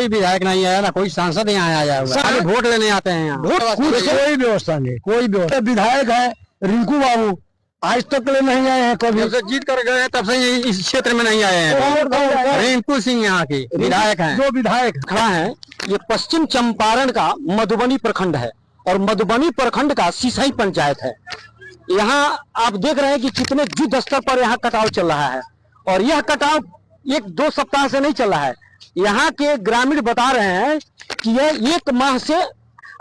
कोई विधायक नहीं आया ना कोई सांसद यहाँ आया हुआ, खाली वोट लेने आते हैं यहाँ। कोई व्यवस्था नहीं, कोई व्यवस्था। विधायक है रिंकू बाबू, आज तक ले नहीं आए हैं कभी। जब से जीत कर गए तब से इस क्षेत्र में नहीं आए हैं। रिंकू सिंह यहाँ के विधायक हैं। जो विधायक खड़ा है ये पश्चिम चंपारण का मधुबनी प्रखंड है और मधुबनी प्रखंड का सिसई पंचायत है। यहाँ आप देख रहे हैं कि कितने युद्ध स्तर पर यहाँ कटाव चल रहा है और यह कटाव 1-2 सप्ताह से नहीं चल रहा है। यहाँ के ग्रामीण बता रहे हैं कि यह 1 माह से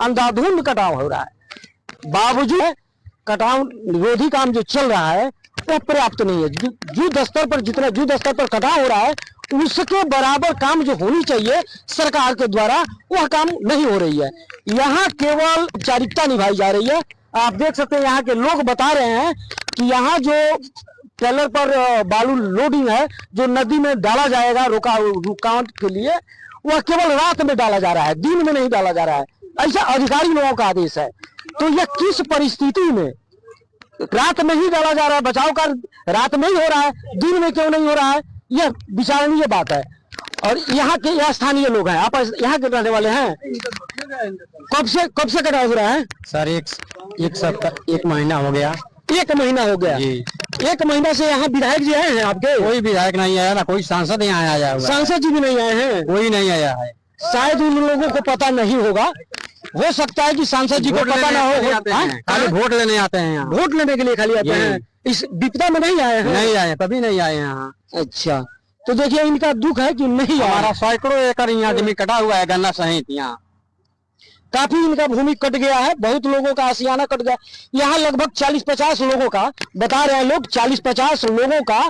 अंधाधुंध कटाव हो रहा है। बावजूद कटाव निरोधी काम जो चल रहा है वो पर्याप्त नहीं है। युद्ध स्तर पर जितना युद्ध स्तर पर कटाव हो रहा है उसके बराबर काम जो होनी चाहिए सरकार के द्वारा वह काम नहीं हो रही है। यहाँ केवल औपचारिकता निभाई जा रही है। आप देख सकते हैं यहाँ के लोग बता रहे हैं कि यहाँ जो ट्रेलर पर बालू लोडिंग है जो नदी में डाला जाएगा रुकावट के लिए, वह केवल रात में डाला जा रहा है, दिन में नहीं डाला जा रहा है। ऐसा अधिकारी लोगों का आदेश है। तो यह किस परिस्थिति में रात में ही डाला जा रहा है, बचाव कार्य रात में ही हो रहा है, दिन में क्यों नहीं हो रहा है, यह विचारणीय बात है। और यहाँ के यह स्थानीय लोग हैं, आप यहाँ के रहने वाले हैं। कब से कटाव हो रहा है सर? एक सप्ताह 1 महीना हो गया। 1 महीना हो गया जी। 1 महीना से यहाँ विधायक जी आए हैं आपके? कोई विधायक नहीं आया ना कोई सांसद यहाँ आया हुआ। सांसद जी भी नहीं आए हैं? कोई नहीं आया है। शायद उन लोगों को पता नहीं होगा, हो सकता है कि सांसद जी को पता ना हो। खाली वोट लेने आते हैं यहाँ। वोट लेने के लिए खाली आते हैं, इस विपदा में नहीं आए हैं? नहीं आए, कभी नहीं आए यहाँ। अच्छा, तो देखिए इनका दुख है कि नहीं आया। हमारा सैकड़ों एकड़ यहाँ जमीन कटा हुआ है गन्ना सहित। यहाँ काफी इनका भूमि कट गया है, बहुत लोगों का आशियाना कट गया। यहाँ लगभग 40-50 लोगों का बता रहे हैं लोग, 40-50 लोगों का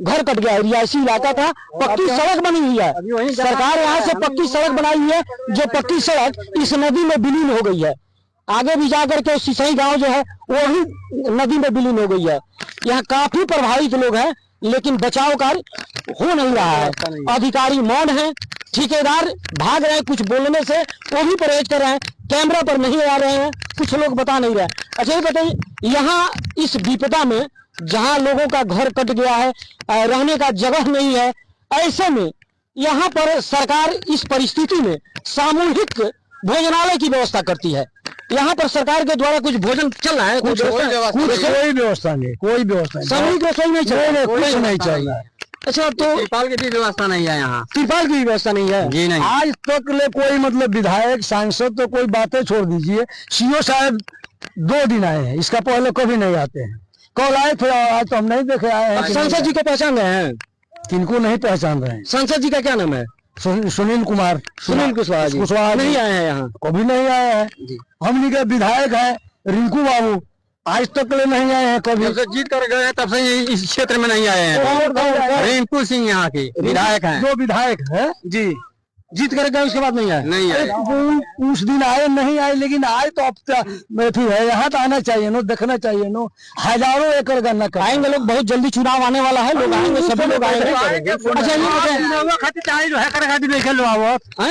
घर कट गया है। रिहायशी इलाका था, पक्की सड़क बनी हुई है। सरकार यहाँ से पक्की सड़क बनाई हुई है, जो पक्की सड़क इस नदी में विलीन हो गई है। आगे भी जाकर के सिसई गांव जो है वो ही नदी में विलीन हो गई है। यहाँ काफी प्रभावित लोग हैं लेकिन बचाव कार्य हो नहीं रहा है। अधिकारी मौन है, ठेकेदार भाग रहे हैं, कुछ बोलने से वो भी परहेज कर रहे हैं, कैमरा पर नहीं आ रहे हैं, कुछ लोग बता नहीं रहे। अच्छा ये बताइए, यहाँ इस विपदा में जहाँ लोगों का घर कट गया है, रहने का जगह नहीं है, ऐसे में यहाँ पर सरकार इस परिस्थिति में सामूहिक भोजनालय की व्यवस्था करती है। यहाँ पर सरकार के द्वारा कुछ भोजन चल रहा है? कोई व्यवस्था नहीं, कोई व्यवस्था नहीं, सामूहिक रसोई नहीं चाहिए, कुछ नहीं चाहिए। अच्छा, तो तिरपाल की भी व्यवस्था नहीं है यहाँ। तिरपाल की व्यवस्था नहीं है जी? नहीं, आज तक ले कोई मतलब विधायक सांसद तो कोई बातें छोड़ दीजिए, सीओ साहब 2 दिन आए हैं, इसका पहले कभी नहीं आते हैं। कल आए थे, आज तो हम नहीं देखे आए हैं। सांसद जी को पहचान रहे हैं? किनको नहीं पहचान रहे हैं। सांसद जी का क्या नाम है? सुनील कुमार, सुनील कुशवाहा नहीं आए हैं यहाँ, कभी नहीं आए हैं। हमने के विधायक है रिंकू बाबू, आज तक ले नहीं आए हैं कभी। जब से जीत कर गए तब से इस क्षेत्र में नहीं आए हैं। रिंकू सिंह यहाँ के विधायक हैं। जो विधायक है जी, जीत कर गए उसके बाद नहीं आए? नहीं आए। उस दिन आए नहीं आए, लेकिन आए तो अब है, यहाँ तो आना चाहिए नो, देखना चाहिए नो। हजारों एकड़ गन्ना आएंगे लोग, बहुत जल्दी चुनाव आने वाला है, लोग आएंगे, सभी लोग आएंगे। अच्छा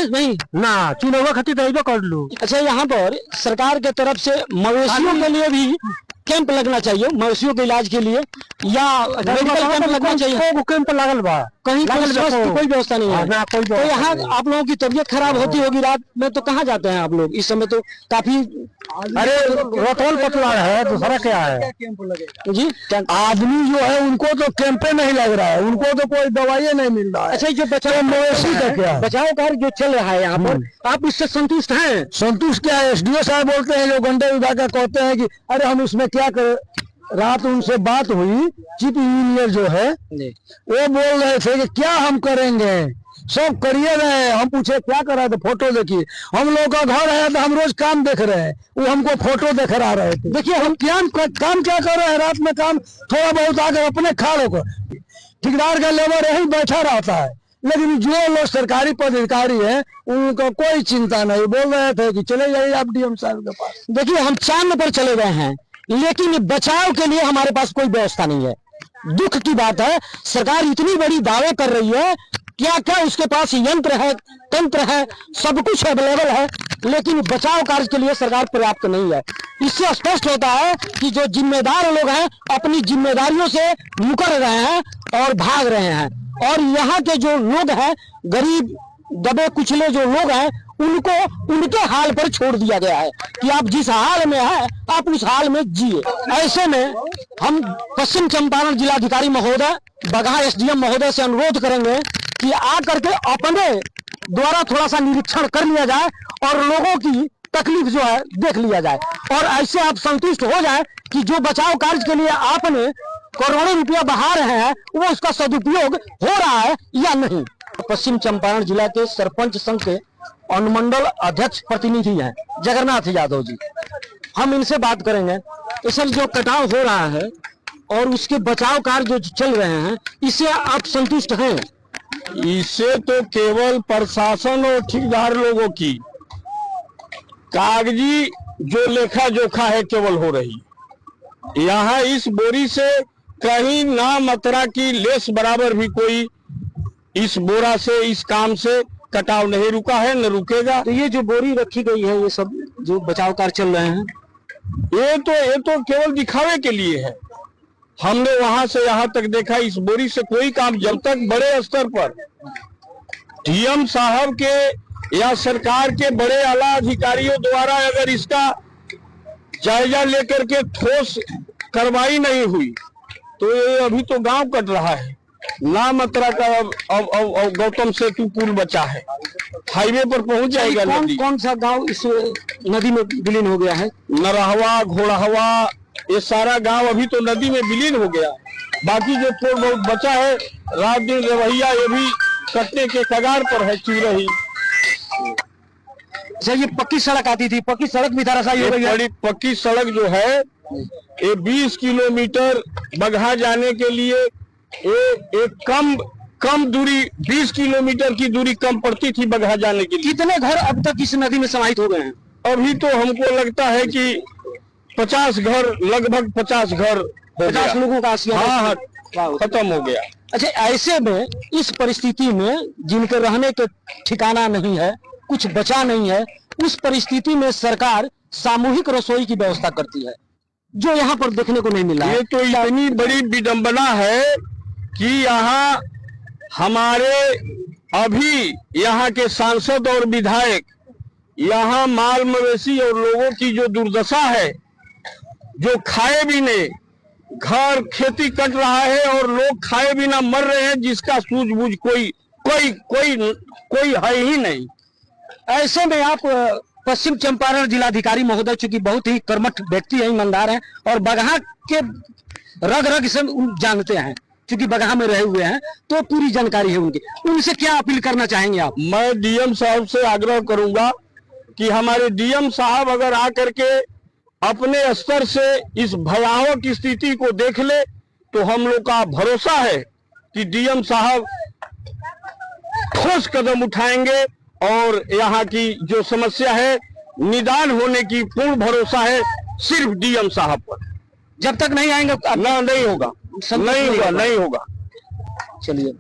नहीं ना चुनाव खातिर कर लू। अच्छा, यहाँ पर सरकार के तरफ से मवेशियों के लिए भी कैंप लगना चाहिए, मवेशियों के इलाज के लिए, या मेडिकल कैंप लगना चाहिए। कैंप लागल बा, कहीं कोई व्यवस्था नहीं है। तो यहाँ आप लोगों की तबीयत खराब होती होगी रात में, तो कहाँ जाते हैं आप लोग? इस समय तो काफी अरे रोटोल पतला है, दूसरा क्या है जी? आदमी जो है उनको तो कैंपे नहीं लग रहा है, उनको तो कोई दवाई नहीं मिल रहा है। अच्छा, जो बचाव कार्य जो चल रहा है यहाँ पर, आप इससे संतुष्ट हैं? संतुष्ट क्या है, एसडीओ साहब बोलते हैं, जो गंडे विभाग का कहते हैं कि अरे हम इसमें क्या करें। रात उनसे बात हुई, चीफ इंजीनियर जो है वो बोल रहे थे कि क्या हम करेंगे, सब करिए रहे। हम पूछे क्या कर रहे थे, फोटो देखिए। हम लोग का घर है तो हम रोज काम देख रहे हैं, वो हमको फोटो दिखा रहे थे। देखिए हम काम क्या कर रहे हैं, रात में काम थोड़ा बहुत आकर अपने खा लो। ठेकेदार का लेबर यही बैठा रहता है, लेकिन जो लोग सरकारी पदाधिकारी है उनको कोई चिंता नहीं। बोल रहे थे कि चले जाइए आप डीएम साहब के पास। देखिए हम चांद पर चले गए हैं, लेकिन बचाव के लिए हमारे पास कोई व्यवस्था नहीं है। दुख की बात है, सरकार इतनी बड़ी दावे कर रही है, क्या क्या उसके पास यंत्र है, तंत्र है, सब कुछ अवेलेबल है, लेकिन बचाव कार्य के लिए सरकार पर्याप्त नहीं है। इससे स्पष्ट होता है कि जो जिम्मेदार लोग हैं अपनी जिम्मेदारियों से मुकर रहे हैं और भाग रहे हैं। और यहाँ के जो लोग हैं, गरीब दबे कुचले जो लोग हैं उनको उनके हाल पर छोड़ दिया गया है कि आप जिस हाल में हैं आप उस हाल में जिए। ऐसे में हम पश्चिम चंपारण जिलाधिकारी महोदय, बगहा एसडीएम महोदय से अनुरोध करेंगे कि आकर के अपने द्वारा थोड़ा सा निरीक्षण कर लिया जाए और लोगों की तकलीफ जो है देख लिया जाए, और ऐसे आप संतुष्ट हो जाए कि जो बचाव कार्य के लिए आपने करोड़ों रुपया बहा रहे हैं वो उसका सदुपयोग हो रहा है या नहीं। पश्चिम चंपारण जिला के सरपंच संघ के अनुमंडल अध्यक्ष प्रतिनिधि हैं जगन्नाथ यादव जी, हम इनसे बात करेंगे। ये सब जो कटाव हो रहा है और उसके बचाव कार्य जो चल रहे हैं, इससे आप संतुष्ट हैं? इससे तो केवल प्रशासन और ठेकेदार लोगों की कागजी जो लेखा जोखा है केवल हो रही। यहाँ इस बोरी से कहीं ना मात्रा की लेस बराबर भी कोई इस बोरा से, इस काम से कटाव नहीं रुका है, न रुकेगा। तो ये जो बोरी रखी गई है, ये सब जो बचाव कार्य चल रहे हैं, ये तो केवल दिखावे के लिए है। हमने वहां से यहाँ तक देखा, इस बोरी से कोई काम जब तक बड़े स्तर पर डीएम साहब के या सरकार के बड़े आला अधिकारियों द्वारा अगर इसका जायजा लेकर के ठोस कार्रवाई नहीं हुई तो ये अभी तो गांव कट रहा है। ना मात्रा का अब गौतम सेतु पुल बचा है, हाईवे पर पहुंच जाएगा नदी। कौन सा गांव इस नदी में विलीन हो गया है? नरहवा, घोड़हवा, ये सारा गांव अभी तो नदी में विलीन हो गया। बाकी जो थोड़ा बहुत बचा है, रात दिन रवैया, ये भी कटने के कगार पर है। चिरही अच्छा, ये पक्की सड़क आती थी, पक्की सड़क भी धराशायी हो गई है। बड़ी पक्की सड़क जो है ये 20 किलोमीटर बगहा जाने के लिए एक कम दूरी, 20 किलोमीटर की दूरी कम पड़ती थी बगहा जाने के लिए। कितने घर अब तक इस नदी में समाहित हो गए हैं? अभी तो हमको लगता है कि 50 घर, लगभग 50 घर, 50 लोगों का आसिया। हाँ, खत्म हो गया। अच्छा, ऐसे में इस परिस्थिति में जिनके रहने के ठिकाना नहीं है, कुछ बचा नहीं है, उस परिस्थिति में सरकार सामूहिक रसोई की व्यवस्था करती है, जो यहाँ पर देखने को नहीं मिला है। ये तो इतनी बड़ी विडंबना है कि यहाँ हमारे अभी यहाँ के सांसद और विधायक यहाँ माल मवेशी और लोगों की जो दुर्दशा है, जो खाए भी नहीं, घर खेती कट रहा है और लोग खाए बिना मर रहे हैं, जिसका सूझबूझ कोई है ही नहीं। ऐसे में आप पश्चिम चंपारण जिलाधिकारी महोदय, चूंकि बहुत ही कर्मठ व्यक्ति हैं, ईमानदार हैं और बगहा के रग रग से जानते हैं, चूंकि बगहा में रहे हुए हैं तो पूरी जानकारी है उनकी, उनसे क्या अपील करना चाहेंगे आप? मैं डीएम साहब से आग्रह करूंगा कि हमारे डीएम साहब अगर आकर के अपने स्तर से इस भयावह स्थिति को देख ले तो हम लोग का भरोसा है कि डीएम साहब ठोस कदम उठाएंगे और यहाँ की जो समस्या है निदान होने की पूर्ण भरोसा है सिर्फ डीएम साहब पर। जब तक नहीं आएंगे नहीं होगा, नहीं होगा। चलिए,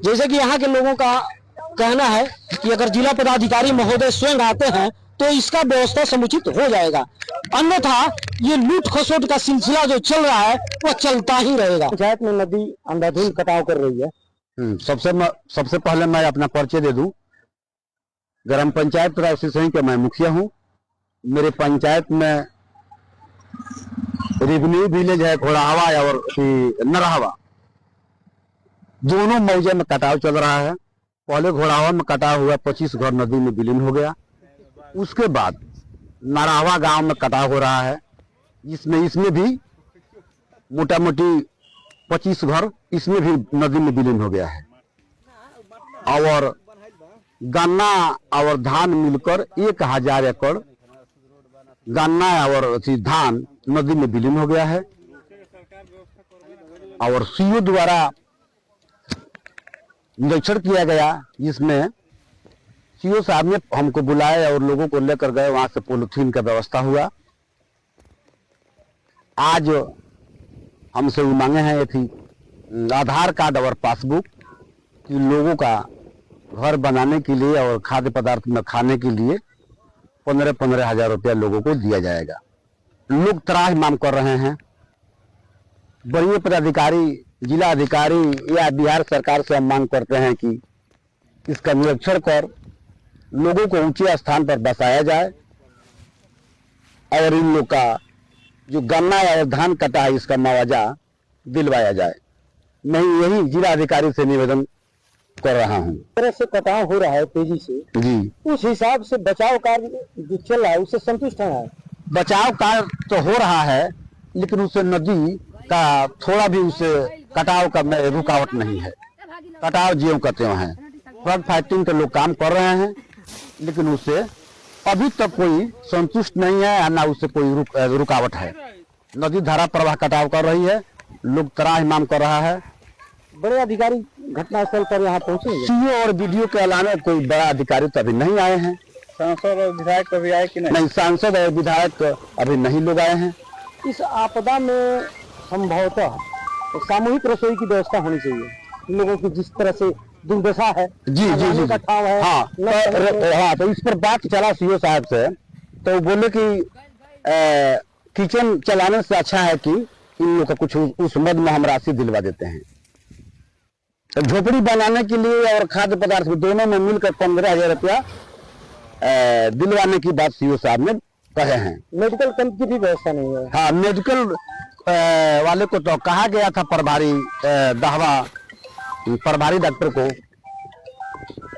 जैसे कि यहाँ के लोगों का कहना है कि अगर जिला पदाधिकारी महोदय स्वयं आते हैं तो इसका व्यवस्था समुचित हो जाएगा, अन्यथा ये लूट खसोट का सिलसिला जो चल रहा है वो चलता ही रहेगा। पंचायत में नदी अंधाधुंध कटाव कर रही है। सबसे पहले मैं अपना परिचय दे दूं। ग्राम पंचायत रायसिंह का मैं मुखिया हूं। मेरे पंचायत में रेवेन्यू विलेज है घोड़ाहवा और नरहवा, दोनों मौजे में कटाव चल रहा है। पहले घोड़ाहवा में कटाव हुआ, 25 घर नदी में विलीन हो गया। उसके बाद नरहवा गांव में कटाव हो रहा है, इसमें भी मोटा मोटी 25 घर इसमें भी नदी में विलीन हो गया है। और गन्ना और धान मिलकर 1000 एकड़ गन्ना और धान नदी में विलीन हो गया है। और सीओ द्वारा निरीक्षण किया गया, जिसमें सीओ साहब ने हमको बुलाए और लोगों को लेकर गए, वहां से पॉलिथीन का व्यवस्था हुआ। आज हमसे वो मांगे हैं थी आधार कार्ड और पासबुक कि लोगों का घर बनाने के लिए और खाद्य पदार्थ में खाने के लिए 15-15 हजार रुपया लोगों को दिया जाएगा। लोग त्राह मांग कर रहे हैं। वरीय पदाधिकारी, जिला अधिकारी या बिहार सरकार से हम मांग करते हैं कि इसका निरीक्षण कर लोगों को ऊंचे स्थान पर बसाया जाए और इन लोग का जो गन्ना या धान कटा है इसका मुआवजा दिलवाया जाए। मैं यही जिला अधिकारी से निवेदन कर रहा हूँ। तरह से कटाव हो रहा है तेजी से, जी, उस हिसाब से बचाव कार्य जो चल रहा है उससे संतुष्ट है? बचाव कार्य तो हो रहा है, लेकिन उससे नदी का थोड़ा भी उसे कटाव का में रुकावट नहीं है। कटाव ज्यों करते हैं, फ्लड फाइटिंग के लोग काम कर रहे हैं, लेकिन उससे अभी तक कोई संतुष्ट नहीं है, ना उससे कोई रुकावट है। नदी धारा प्रवाह कटाव कर रही है, लोग त्राहिमाम कर रहा है। बड़े अधिकारी घटनास्थल पर यहाँ पहुँचे? सीओ और बीडीओ के अलावा कोई बड़ा अधिकारी तो अभी नहीं आए हैं। सांसद और विधायक कभी आए कि नहीं? नहीं, सांसद और विधायक अभी नहीं लोग आए हैं। इस आपदा में संभवतः तो सामूहिक रसोई की व्यवस्था होनी चाहिए। इन लोगों की जिस तरह से दुर्दशा है, जी जी जी, का ठाव है। हाँ तो इस पर बात चला सीओ साहब से, तो बोले कि किचन चलाने से अच्छा है कि इन लोग का कुछ उस मद में हम राशि दिलवा देते हैं। तो झोपड़ी बनाने के लिए और खाद्य पदार्थ दोनों में मिलकर 15,000 रुपया दिलवाने की बात सीओ साहब ने कहे हैं। मेडिकल कैंप की भी व्यवस्था नहीं है। हाँ, मेडिकल वाले को तो कहा गया था, प्रभारी प्रभारी डॉक्टर को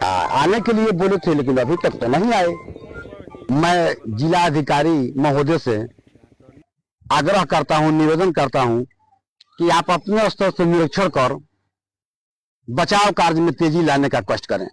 आने के लिए बोले थे, लेकिन अभी तक तो नहीं आए। मैं जिला अधिकारी महोदय से आग्रह करता हूं, निवेदन करता हूं कि आप अपने स्तर से निरीक्षण कर बचाव कार्य में तेजी लाने का कष्ट करें।